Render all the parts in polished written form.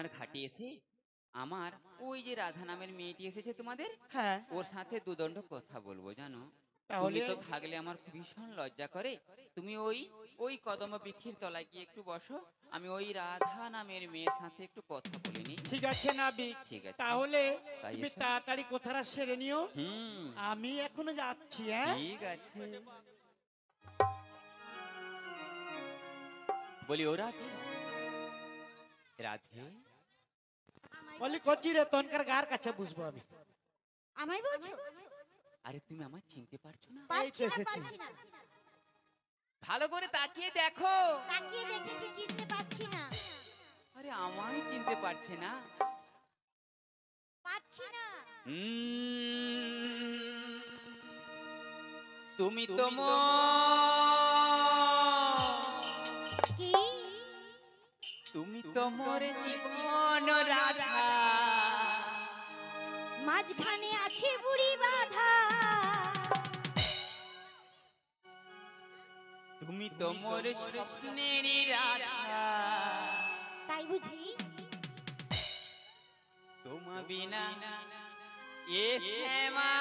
যমুনার ঘাটে এসে আমার ওই যে রাধা নামের মেয়েটি এসেছে তোমাদের, হ্যাঁ ওর সাথে দুদণ্ড কথা বলবো জানো। তাহলে তুমি তো থাকলে আমার ভীষণ লজ্জা করে। তুমি ওই ওই কদম বৃক্ষের তলায় গিয়ে একটু বসো, আমি ওই রাধা নামের মেয়ের সাথে একটু কথা বলিনি। ঠিক আছে নাবিক, ঠিক আছে, তাহলে তাই তুমি এসো। তাড়াতাড়ি কথাটা সেরে নিও, হুম, আমি এখনো যাচ্ছি। হ্যাঁ ঠিক আছে। বলি ও রাধে, রাধে, বলি করছি রে, তনকার গার কাছে বুঝবো আমি। আমায় বলছো? আরে তুমি আমায় চিনতে পারছো না? এই তো এসেছি। পারছি না। ভালো করে তাকিয়ে দেখো। তাকিয়ে দেখেছি, চিনতে পারছি না। আরে আমায় চিনতে পারছে না? পারছি না। তুমি তো কি? তুমি তো মোর জীবন রাধা, মাঝখানে আছে বুড়ি বাধা। তুমি তো মোর স্বপ্নের রাধা, তাই বুঝি? তোমা বিনা এ শ্যামা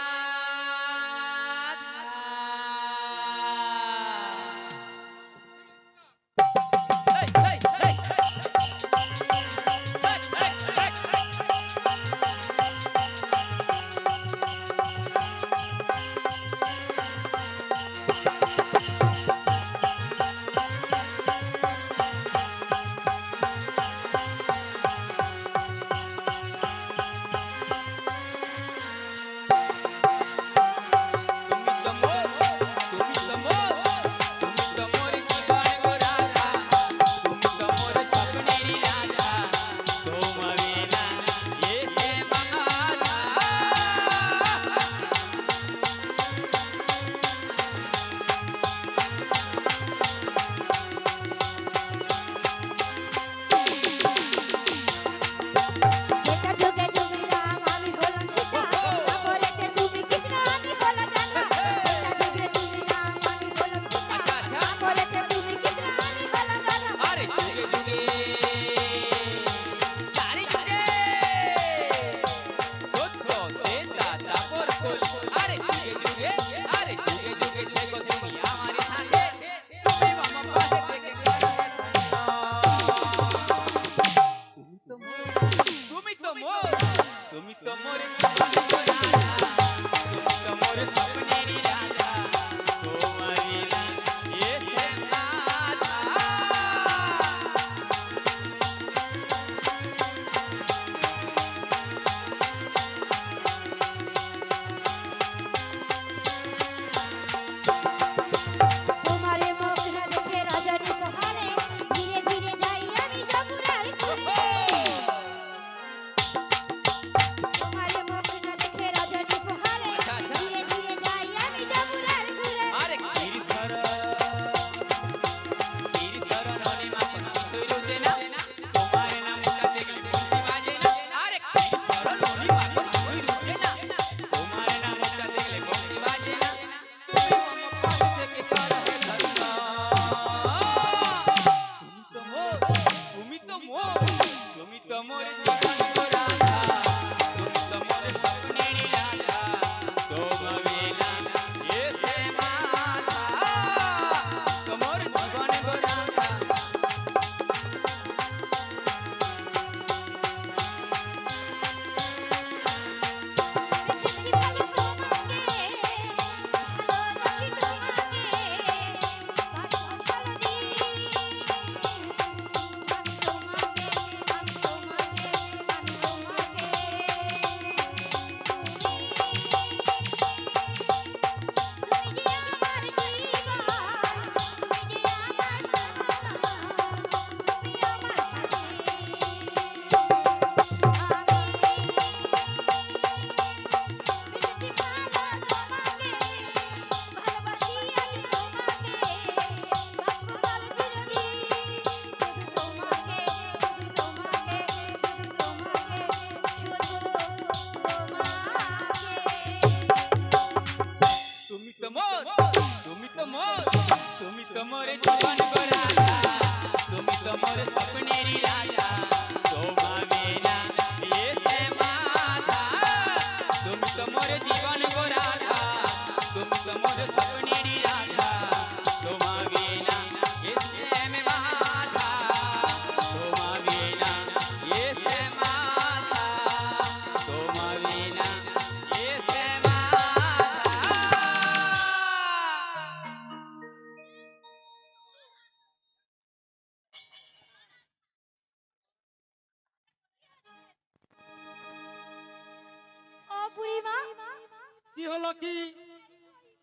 কি হলো কি?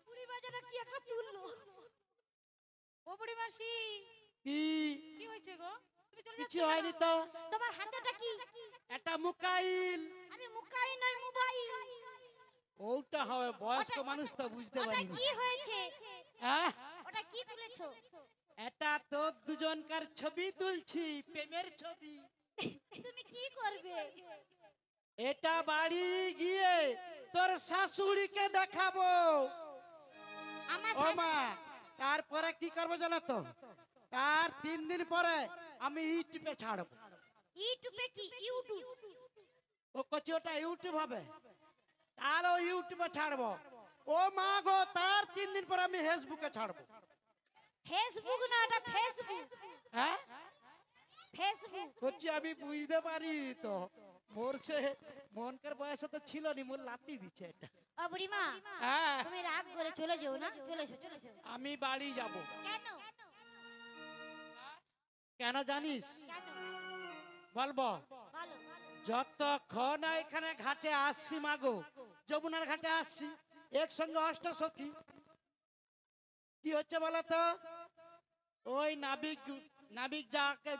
বুড়ি বাজারে কি একটা তুললো। ও বুড়ি মাসি, কি কি হয়েছে গো? তুমি চলে কিছু যাচ্ছ হয়নি কেন? তো। তোমার হাতেটা কি? এটা মোবাইল। আরে মুখাই নয়, মোবাইল। ওটা হবে, বয়স্ক মানুষ তো বুঝতে ওটা পারিনি। কি হয়েছে? হ্যাঁ, ওটা কি তুলেছো? এটা তো দুজনকার ছবি তুলছি, প্রেমের ছবি। তুমি কি করবে? এটা বাড়ি গিয়ে তোর শাশুড়িকে দেখাবো। আমার ও মা, তারপরে কি করবো জানো তো? তার 3 দিন পরে আমি ইউটিউবে ছাড়বো। ইউটিউবে কি? ইউটিউব? ও কচি ওটা ইউটিউব হবে, আর ও ইউটিউবে ছাড়বো। ও মা গো, তার 3 দিন পরে আমি ফেসবুকে ছাড়বো। ফেসবুক না, ওটা ফেসবুক। হ্যাঁ ফেসবুক। কচি আমি বুঝতে পারি তো, মোর সে মনকার বয়স তো ছিল নি, মোর লাতি দিচ্ছে এটা। ও বুড়িমা, হ্যাঁ, তুমি রাগ করে চলে যাও না, চলে এসো, চলে এসো। আমি বাড়ি যাব। কেন? কেন জানিস? কেন? বলবো, বলো। যতক্ষণ না এখানে ঘাটে আসছি মাগো, যমুনার ঘাটে আসছি একসঙ্গে অষ্টসখী, কি হচ্ছে বলো তো? ওই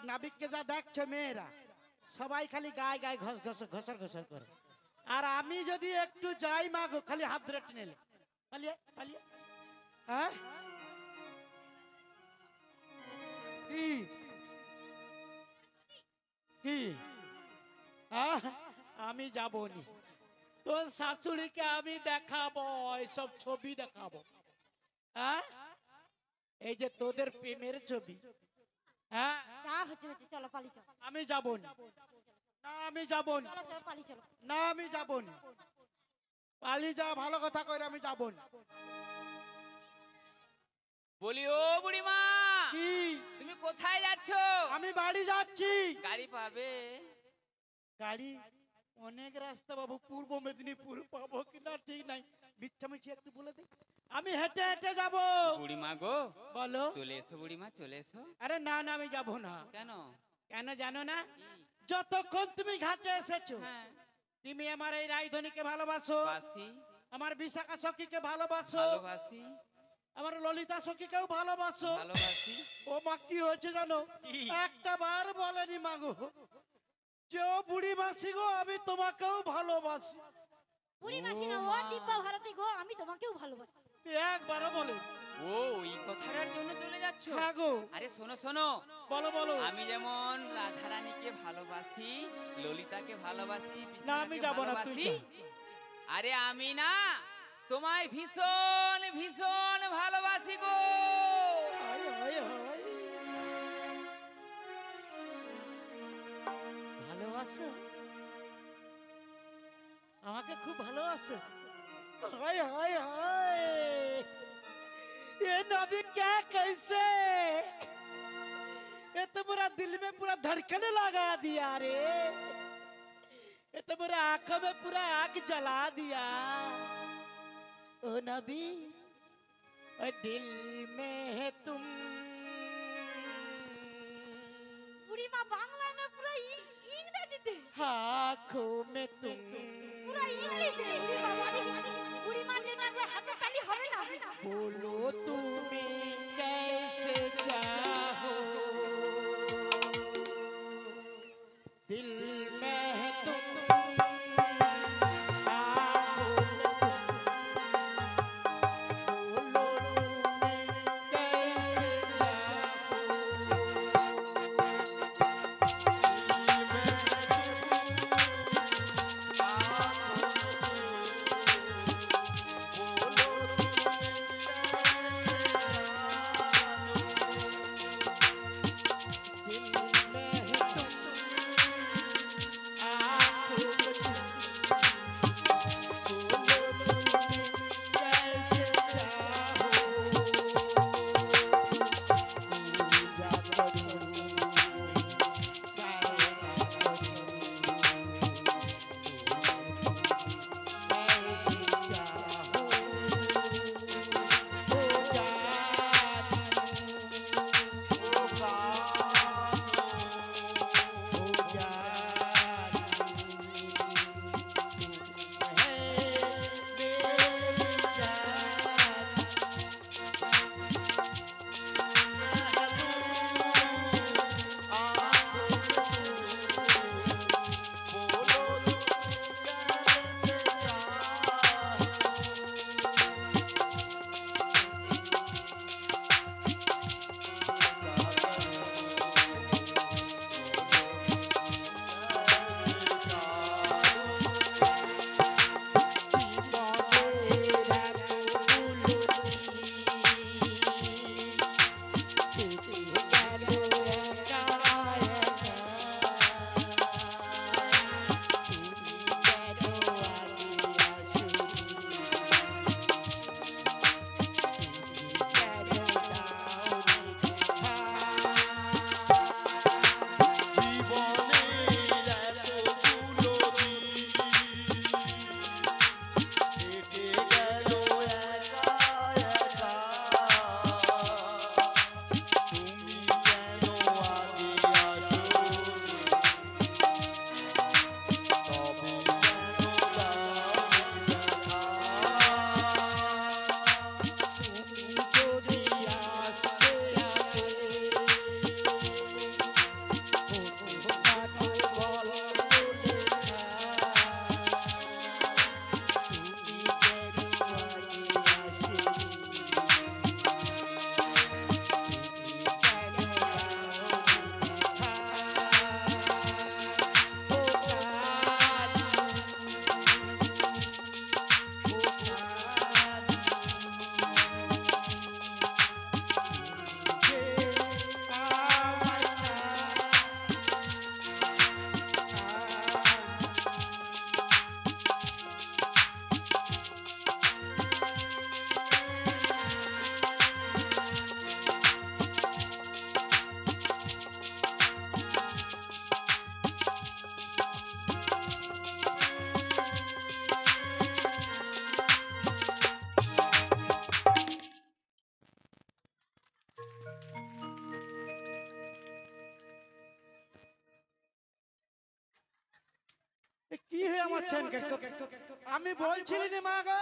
নাবিককে যা দেখছো মেয়েরা সবাই খালি গায়ে গায়ে ঘসর ঘসর করে। আর আমি যদি একটু যাই মাগো, খালি হাত ধরে টেনে নেলে পালিয়ে পালিয়ে। হ্যাঁ, কি কি? আমি যাবনি, তোর শাশুড়িকে আমি দেখাবো, এইসব ছবি দেখাবো। হ্যাঁ, এই যে তোদের প্রেমের ছবি। হ্যাঁ, যা হচ্ছে হচ্ছে, চলো পালি চলো। আমি যাবনি, না আমি যাবনি, চলো চলো পালি চলো। না আমি যাবনি। পালিয়ে যা, ভালো কথা কইরা আমি যাবনি। বলি ও বুড়িমা, কি? তুমি কোথায় যাচ্ছ? আমি বাড়ি যাচ্ছি। গাড়ি পাবে? গাড়ি অনেক রাস্তা বাবু, পূর্ব মেদিনীপুর পাবো কিনা ঠিক নাই, মিথ্যামিছি একটু বলে দে। আমি হেঁটে হেঁটে যাব। বুড়িমা গো, বলো। চলে এসো বুড়িমা, চলে এসো। আরে না না, আমি যাব না। কেন? কেন জানো না? কি? যতক্ষণ তুমি ঘাটে এসেছো, হ্যাঁ, তুমি আমার এই রায়ধনীকে ভালোবাসো, বাসি, আমার বিশাখা সখীকে ভালোবাসো, ভালোবাসি, আমার ললিতা সখীকেও ভালোবাসো। ভালোবাসি। ও মা, কি হয়েছে জানো? কি? একটা বার বলেনি মাগো যে ও বুড়ি মাসি গো, আমি তোমাকেও ভালোবাসি। বুড়ি মাসি না, ও দিব্যা ভারতী গো, আমি তোমাকেও ভালোবাসি। একবারও বলে। ও, ওই কথাটার জন্য চলে যাচ্ছ? হ্যাঁ গো। আরে শোনো শোনো, বলো বলো। আমি যেমন রাধারানীকে ভালোবাসি, ললিতাকে ভালোবাসি, না, আমি বিশাখাকে যাবো না, তুই ভালোবাসি। যা। আরে আমি না তোমায় ভীষণ ভীষণ ভালোবাসি গো। হায়, হায়, হায়। ভালোবাসো? আমাকে খুব ভালোবাসো? हाय हाय हाय, ये नबी क्या कैसे, ये तो पूरा दिल में पूरा धड़कने लगा दिया रे, ये तो पूरा आंखों में पूरा आग जला दिया। ओ नबी, ओ दिल में है तुम। বুড়িমা বাংলা না পুরো ইংরেজিতে? आंखों में तुम। পুরো ইংলিশে। বুড়িমা বাড়ি, বুড়িমার জন্য একবার হাতে তালি হবে না? बोलो तुम्हें कैसे चाहो, दिल में है तुम, आंखों में तुम, बोलो तुम्हें कैसे चाहो, दिल में है तुम, এ কি হয়ে আমার ছেনকে আমি বলছিলি রে মা গো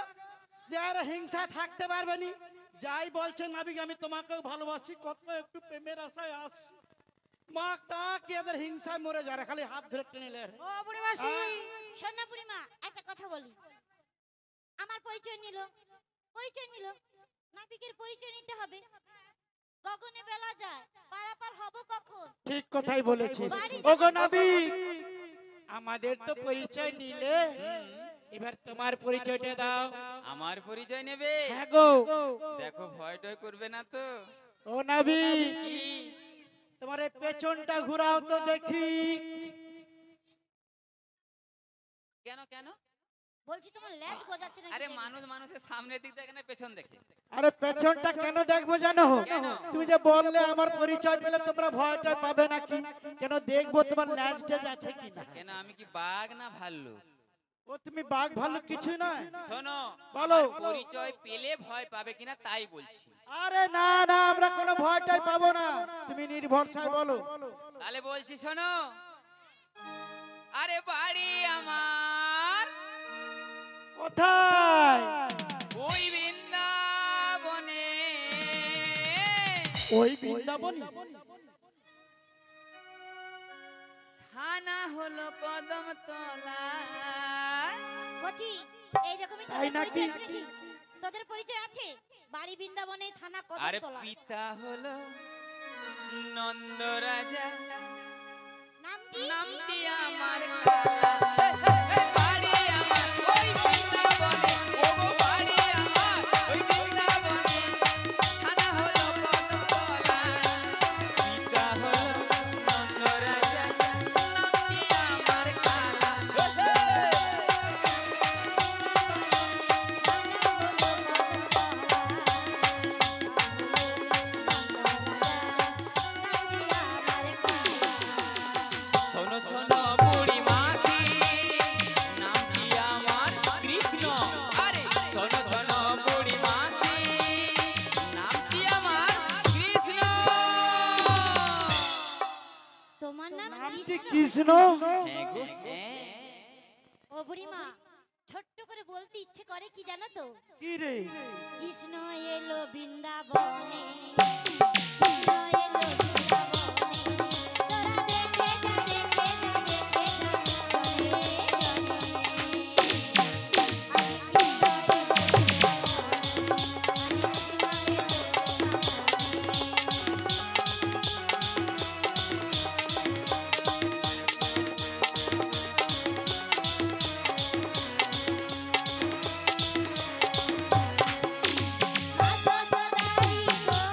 যে আর হিংসা থাকতে পারবে নি, যাই বলছে নাবিক আমি তোমাকেও ভালোবাসি, কত একটু প্রেমের আশায় আসছি, মা তা কি এদের হিংসায় মরে যারে, খালি হাত ধরে টেনে লে। ও বুড়ি মাসি শোন না বুড়িমা, একটা কথা বলি। আমার পরিচয় নিল, নাবিকের পরিচয় নিতে হবে। গগনে বেলা যায়, পারাপার হব কখন? ঠিক কথাই বলেছিস। ওগো নাবিক, আমাদের তো পরিচয় নিলে, এবার তোমার পরিচয়টা দাও। আমার পরিচয় নেবে? হ্যাঁ গো। দেখো ভয় টয় করবে না তো? ও নাবিক, কি? তোমার এই পেছনটা ঘুরাও তো দেখি। কেন কেন? বলছি তোমার লেজ গজাচ্ছে না? আরে মানুষের সামনের দিক দেখে না পেছন দেখে? আরে পেছনটা কেন দেখবো জানো? কেন? তুমি যে বললে আমার পরিচয় পেলে তোমরা ভয়টা পাবে নাকি, কেন দেখবো তোমার ল্যাজটা আছে কিনা। কেন আমি কি বাঘ না ভাল্লুক? ও তুমি বাঘ ভাল্লুক কিছু না। শোনো, বলো। আমার পরিচয় পেলে ভয় পাবে কিনা তাই বলছি। আরে না না, আমরা কোনো ভয়টাই পাবো না, তুমি নির্ভরসায় বলো। তাহলে বলছি শোনো। আরে বাড়ি আমার কোথায়? ওই বৃন্দাবনে। ওই বৃন্দাবনী। থানা হলো কদমতলা। কচি, এইরকমই তাই তোদের নাকি? পরিচয় আছে নাকি? তোদের পরিচয় আছে? বাড়ি বৃন্দাবনে, থানা আরে কদমতলা। পিতা হলো নন্দ রাজা, নামটি আমার কালা। বাড়ি আমার ওই বৃন্দাবনে, ওগো বাড়ি আমার ওই বৃন্দাবনে। থানা হলো কদমতলা, পিতা হলো নন্দ রাজা, নামটি আমার কালা। শোনো শোনো বুড়ি মাসি, নামটি আমার কৃষ্ণ। আরে শোনো শোনো বুড়ি মাসি, নামটি আমার কৃষ্ণ। তোমার নাম নামটি কৃষ্ণ? কৃষ্ণ। হ্যাঁ গো হ্যাঁ। ও বুড়িমা, ছোট্ট করে বলতে ইচ্ছে করে কি জানো তো? কি রে? কৃষ্ণ এলো বৃন্দাবনে, কৃষ্ণ এলো বৃন্দাবনে, তোরা দেখে যা, দেখে যা, দেখে যা, জনে জনে। আজ কৃষ্ণ এলো বৃন্দাবনে, আজ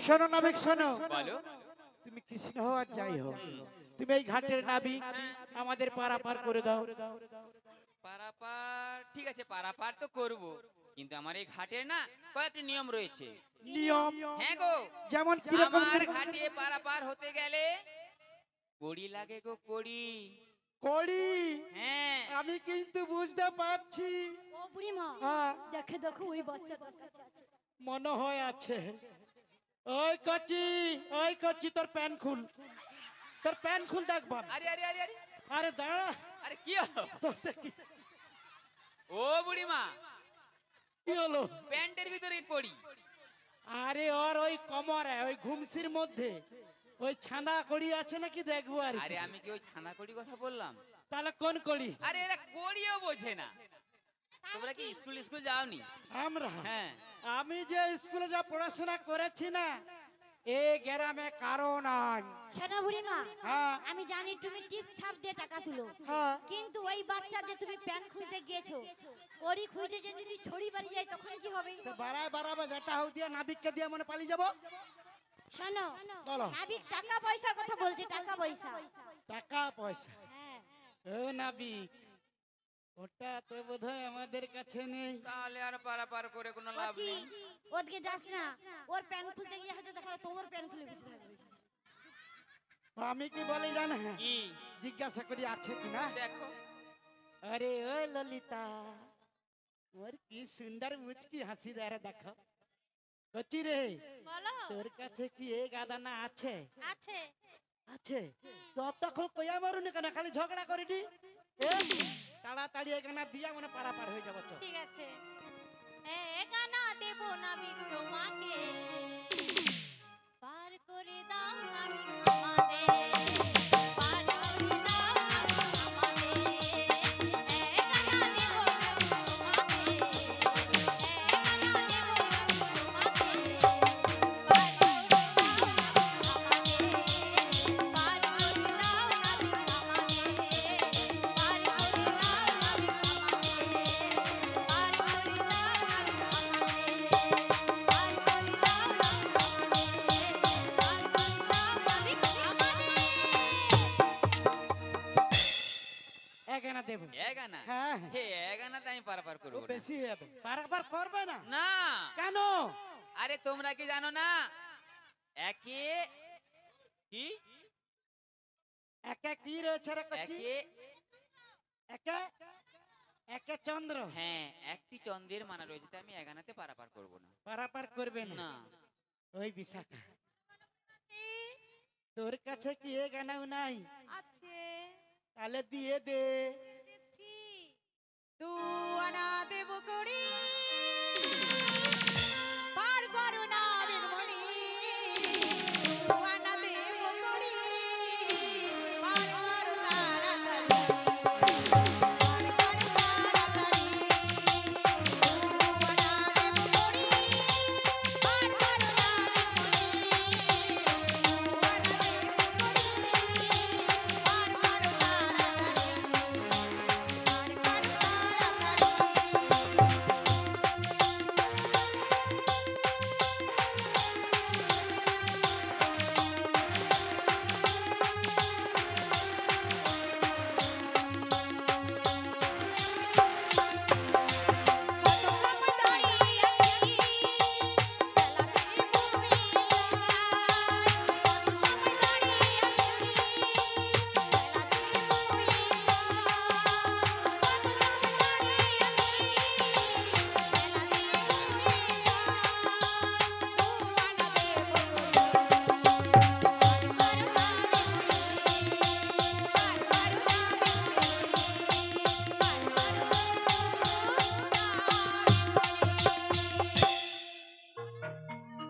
শোনো নাবিক শোনো, বলো। তুমি কৃষ্ণ হও আর যাই হও, তুমি এই ঘাটের নাবিক, আমাদের পারাপার করে দাও। পারাপার ঠিক আছে, পারাপার তো করব, কিন্তু আমার এই ঘাটের না কয়েকটি নিয়ম রয়েছে। নিয়ম? হ্যাঁ গো। যেমন কিরকম? আমার ঘাটে পারাপার হতে গেলে কড়ি লাগে গো, কড়ি। কড়ি? হ্যাঁ। আমি কিন্তু বুঝতে পারছি। ও বুড়িমা, হ্যাঁ, দেখে দেখো ওই বাচ্চাটার কাছে আছে। মনে হয় আছে। ওই কচি, ওই কচি, তোর প্যান খুল, তোর প্যান খুল দেখবা। আরে আরে আরে আরে আরে দাঁড়া, আরে কি হলো? তোর দেখি ও বুড়িমা, কি হলো? প্যান্টের ভিতরে কড়ি। আরে ওর ওই কোমরে, ওই ঘুমসির মধ্যে ওই ছানা কড়ি আছে নাকি দেখবো। আর আরে আমি কি ওই ছানা কড়ি কথা বললাম? তাহলে কোন কড়ি? আরে এরা কড়িও বোঝে না। তোমরা কি স্কুল যাওনি? আমরা? হ্যাঁ। আমি যে স্কুলে যা পড়াশোনা করেছি না, এ গ্রামে কারো নাই। শোনো বুড়িমা, হ্যাঁ আমি জানি তুমি টিপ ছাপ দিয়ে টাকা তুলো, হ্যাঁ কিন্তু ওই বাচ্চা যে তুমি প্যান খুলতে গিয়েছো, ওরই খুঁজে যে যদি ছড়ি বাড়ি যায় তখন কি হবে? তো বাড়ায় বাড়াবে, যেটা হোক দিয়ে নাবিককে দিয়ে মনে পালিয়ে যাবো। শোনো, বলো। নাবিক টাকা পয়সার কথা বলছে, টাকা পয়সা। টাকা পয়সা? হ্যাঁ, ও নাবিক, ওটা তো বোধহয় আমাদের কাছে নেই। তাহলে আর পারাপার করে কোনো লাভ বলছি, নেই। ওদিকে যাস না, ওর প্যান খুলতে গিয়ে হয়তো দেখা গেলো তোমার প্যান খুলে বসে থাকবে। আমি কি বলি জানে, কি জিজ্ঞাসা করি আছে কিনা। দেখো, আরে ও ললিতা, ওর কি সুন্দর মুচকি হাসি দেয় রে, দেখো। কচি রে, বলো। তোর কাছে কি এ গাদানা আছে? আছে। আছে তো তখন কইয়া মারুনি কেন, খালি ঝগড়া করিনি? তাড়াতাড়ি এখানে দিয়া মনে পারাপার হয়ে যাবো। চল। ঠিক আছে। এ গানা দেব না আমি তোমাকে, পার করে দাও আমি আমাদের, পার করে দাও আমি আমাদের। এ গানা দেব না আমি তোমাকে, এ গানা দেব না আমি তোমাকে, পার করে দাও আমাদের, পার করে দাও আমি আমাদের, পার করে দাও আমি এখানে দেবো। এগানা হ্যাঁ হে এগানাতে আমি পারাপার ও করবো না। বেশি হবে, পারাপার করবে না না, কেন? আরে তোমরা কি জানো না, একে কি একে কি রয়েছে রে কচি? একে একে একে চন্দ্র। হ্যাঁ, একটি চন্দ্রের মানা রয়েছে, তাই আমি এগানাতে পারাপার করবো না। পারাপার করবে না? না, ওই বিশাখা, তোর কাছে কি এ গানাও নাই? আছে। তাহলে দিয়ে দে। দিচ্ছি। দু আনা দেব করি, পার করো না বেগমণি। দু আনা দেব করি, পার করো তাড়াতাড়ি, পার করো তাড়াতাড়ি। দু আনা দেব করি, পার করো না বেগমণি। দু আনা দেব করি, পার করো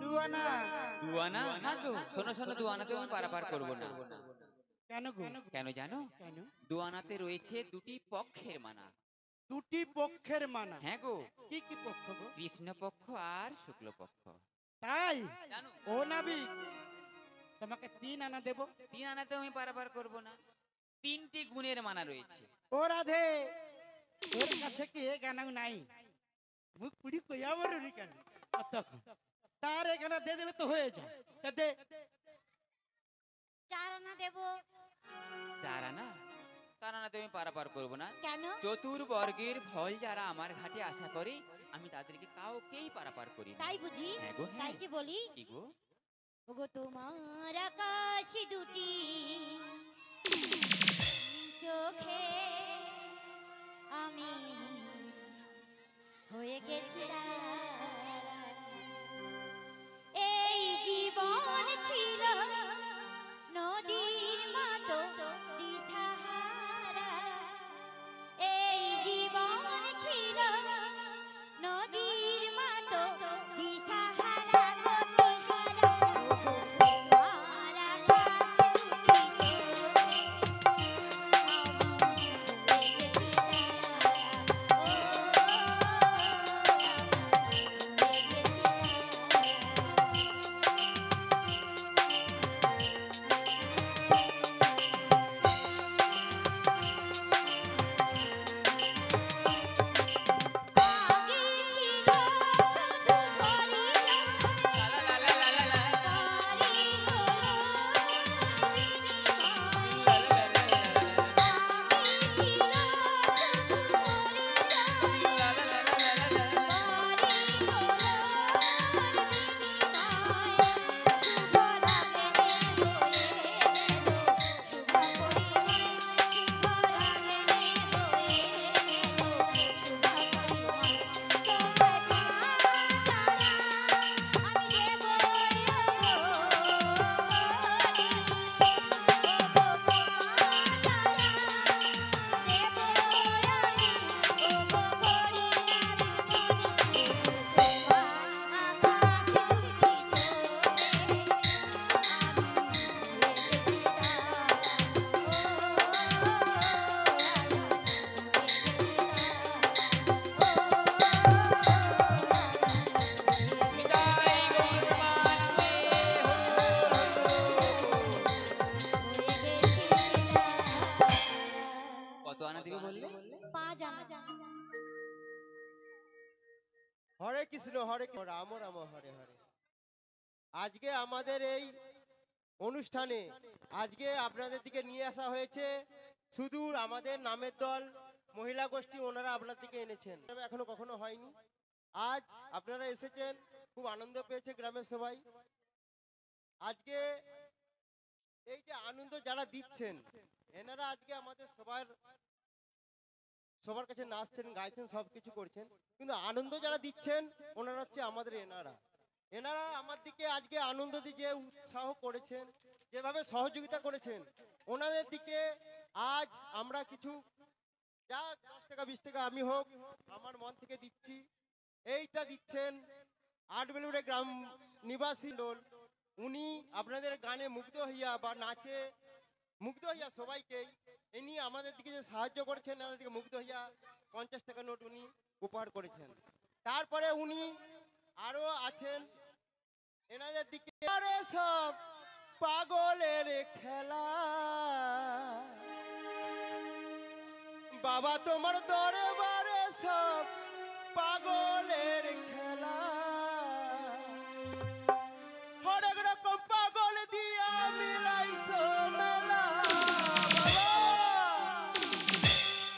দুয়ানা। দুয়ানা? হ্যাঁ গো। শোনো শোনো, দুয়ানাতে আমি পারাপার করবো না। কেন গো? কেন জানো? কেন? দুয়ানাতে রয়েছে দুটি পক্ষের মানা। দুটি পক্ষের মানা? হ্যাঁ গো, কি কি পক্ষ গো? কৃষ্ণ পক্ষ আর শুক্ল পক্ষ। তাই? জানো, ও নাবিক, তোমাকে 3 আনা দেব। 3 আনাতে আমি পারাপার করবো না। 3টি গুণের মানা রয়েছে। ও রাধে, তোর কাছে কি এ গানাও নাই? মুখ পুরি কইয়া মারুনি কেন? তখন তার এখানে দিয়ে দিলে তো হয়ে যায়। তা দে। 4 আনা দেব। 4 আনা? 4 আনাতে আমি পারাপার করবো না। কেন? চতুর্বর্গের ফল যারা আমার ঘাটে আশা করে, আমি তাদেরকে কাউকেই পারাপার করি না। তাই বুঝি? হ্যাঁ গো, হ্যাঁ। তাই কি বলি? কি গো? ওগো তোমার আকাশ দুটি চোখে আমি হয়ে গেছি তারা। এই জীবন ছিল নদীর মতো দিশাহারা। এই জীবন ছিল নদীর মতো দিশাহারা, গতিহারা। ওগো তোমার আকাশ দুটি হরে কৃষ্ণ রাম রাম হরে হরে। আজকে আমাদের এই অনুষ্ঠানে আজকে আপনাদের দিকে নিয়ে আসা হয়েছে সুদূর আমাদের নামের দল মহিলা গোষ্ঠী, ওনারা আপনার দিকে এনেছেন, এখনো কখনো হয়নি। আজ আপনারা এসেছেন, খুব আনন্দ পেয়েছে গ্রামের সবাই। আজকে এই যে আনন্দ যারা দিচ্ছেন এনারা আজকে আমাদের সবার কাছে নাচছেন, গাইছেন, সবকিছু করছেন, কিন্তু আনন্দ যারা দিচ্ছেন ওনারা হচ্ছে আমাদের এনারা আমার দিকে আজকে আনন্দ দিয়ে যে উৎসাহ করেছেন, যেভাবে সহযোগিতা করেছেন, ওনাদের দিকে আজ আমরা কিছু যা 10 টাকা 20 টাকা আমি হোক আমার মন থেকে দিচ্ছি। এইটা দিচ্ছেন আটবেলুড়ে গ্রাম নিবাসী দল, উনি আপনাদের গানে মুগ্ধ হইয়া বা নাচে মুগ্ধ হইয়া সবাইকে ইনি আমাদের দিকে যে সাহায্য করেছেন, আমাদের দিকে মুগ্ধ হইয়া 50 টাকা নোট উনি উপহার করেছেন। তারপরে উনি আরো আছেন এনাদের দিকে আরে সব পাগলের খেলা, বাবা তোমার দরবারে সব পাগলের খেলা, হরেক রকম পাগল দিয়া মিলাইছো মেলা,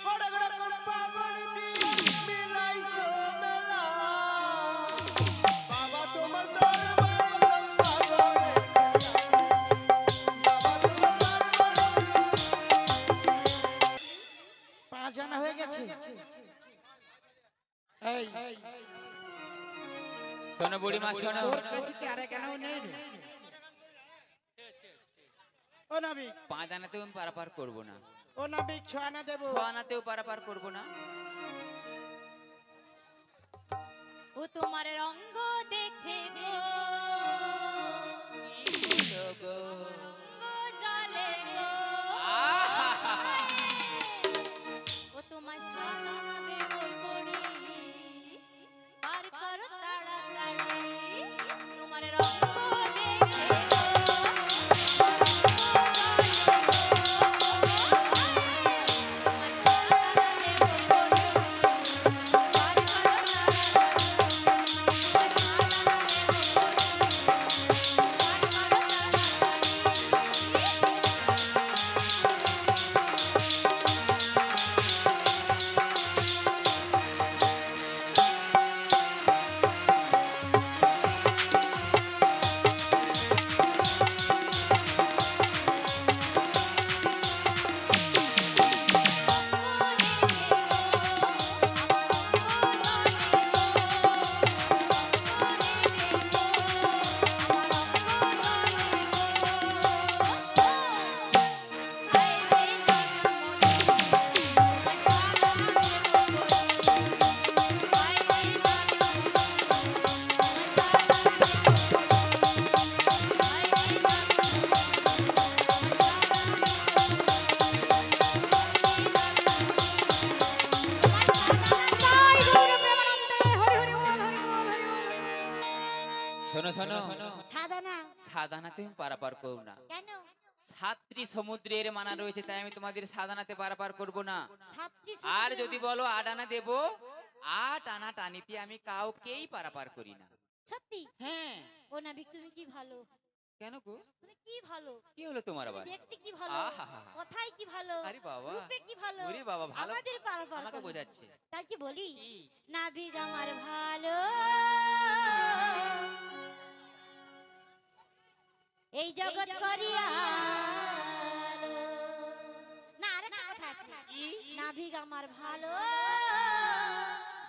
হরেক রকম পাগল দিয়া মিলাইছো মেলা, বাবা তোমার দরবারে সব পাগলের খেলা, বাবা তোমার দরবারে। 5 জানা হয়ে গেছে। এই শোনো বুড়িমা শোনো, ওর কাছে কি আরে কেন নেই রে? ও নাবিক 5 আনাতেও আমি পারাপার করবো না, ও নাবিক 6 আনা দেবো। 6 আনাতেও পারাপার করবো না। ও তোমার রঙ্গ দেখে গো কি হলো গো? গো জলে গো আহা! ও তোমার সালাম দেব করি পার করো তাড়াতাড়ি তোমার রঙ্গ দেখে গো শোনো শোনো, সাদানা সাদানাতে আমি পারাপার করবো না। কেন? 7টি সমুদ্রের মানা রয়েছে, তাই আমি তোমাদের সাদানাতে পারাপার করবো না। ছাত্রী আর যদি বলো 8 আনা দেবো, 8 আনা টানিতে আমি কাউকেই পারাপার করি না। সত্যি? হ্যাঁ। ও নাবিক তুমি কি ভালো, কেন গো? তুমি কি ভালো, কি হলো তোমার আবার? দেখতে কি ভালো, আহাহা। কথাই কি ভালো, আরে বাবা, রূপে কি ভালো, ওরে বাবা, ভালো আমাদের পারাপার আমাকে করো। বোঝাচ্ছে। তাই কি বলি? কি? নাবিক আমার ভালো, এই জগৎ করিয়া না আরেকটা কথা আছে। কি? নাবিক আমার ভালো,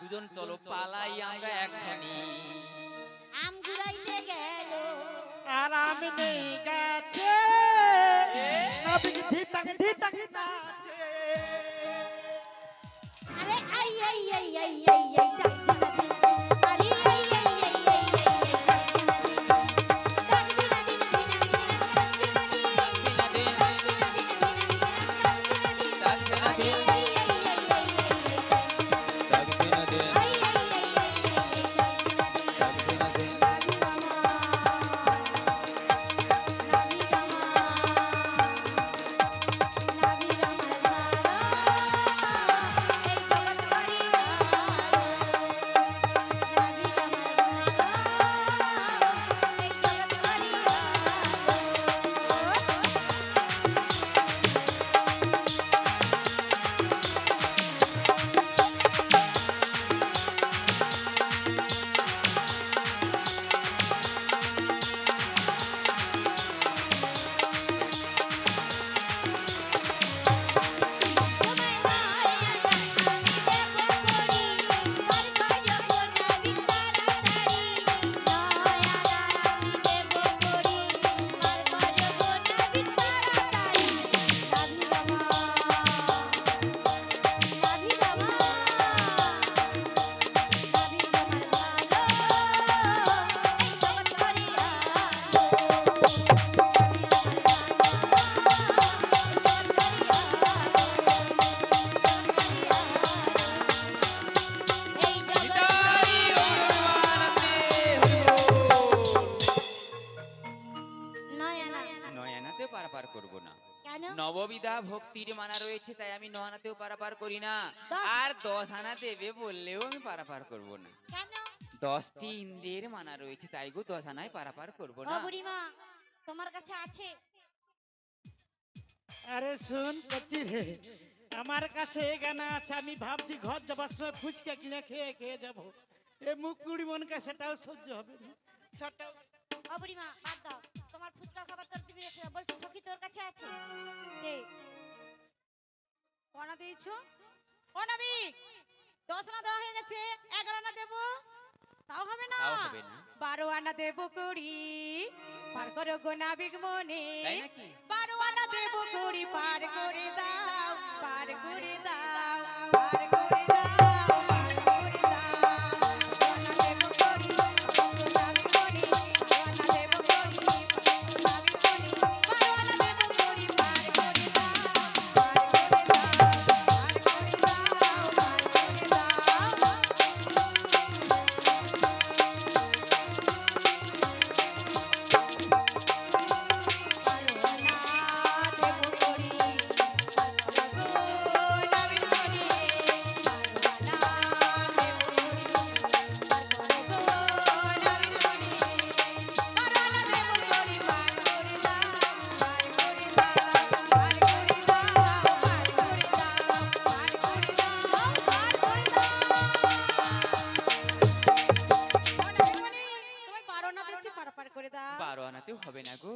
দুজন চলো পালাই আমরা এখনই। আম ঘুরাইতে গেল, আর আমি নেই গাছে, নাবিক ধিতাক নাচে। আরে I I I I I I ডাক দিনা দিনা, আরে I I I I I I ডাক দিনা দিনা, ডাক দিনা দিনা দিনা দিনা, ডাক দিনা দিনা দিনা, নাবিক আমার ভালো, এই জগৎ করিয়া নিতাই গৌরবানন্দে নয়নাতে পারাপার করব না। কেন নববিধা ভক্তির মানা রয়েছে, তাই আমি নয়নাতেও পারাপার করি না। দশ- আর 10 আনা দেবে বললেও আমি পারাপার করব না। কেন 10টি ইন্দ্রিয়ের মানা রয়েছে, তাই গো 10 আনায় পারাপার করব ও না। বুড়িমা তোমার কাছে আছে আরে শুন কচি রে, আমার কাছে এ গানা আছে, আমি ভাবছি ঘর যাবার সময় ফুচকা কিনে খেয়ে খেয়ে যাবো। এ মুকুড়ি মনকে সেটাও সহ্য হবে না, সেটাও ও বুড়িমা বাদ দাও, তোমার ফুচকা খাবার তোর তুমি রেখে দাও। বলছি সখী তোর কাছে আছে দে। কনা দিয়েছো? ও নাবিক, 10 আনা দেওয়া হয়ে গেছে, 11 আনা দেবো, তাও হবে না? তাও হবে না। 12 আনা দেবো কুড়ি, পার করো গো নাবিক মনে। তাই নাকি? 12 আনা দেবো কুড়ি, পার করে দাও, পার করে দাও, পার করে দাও, পার করে দাও। আনা দেবো কুড়ি, গো নাবিক মনে, আনা দেবো কুড়ি, গো নাবিক মনে। 12 আনা দেবো কুড়ি, পার করে দাও, পার করে দাও, পার করে দাও, পার করে দাও। বারো আনাতেও হবে না গো।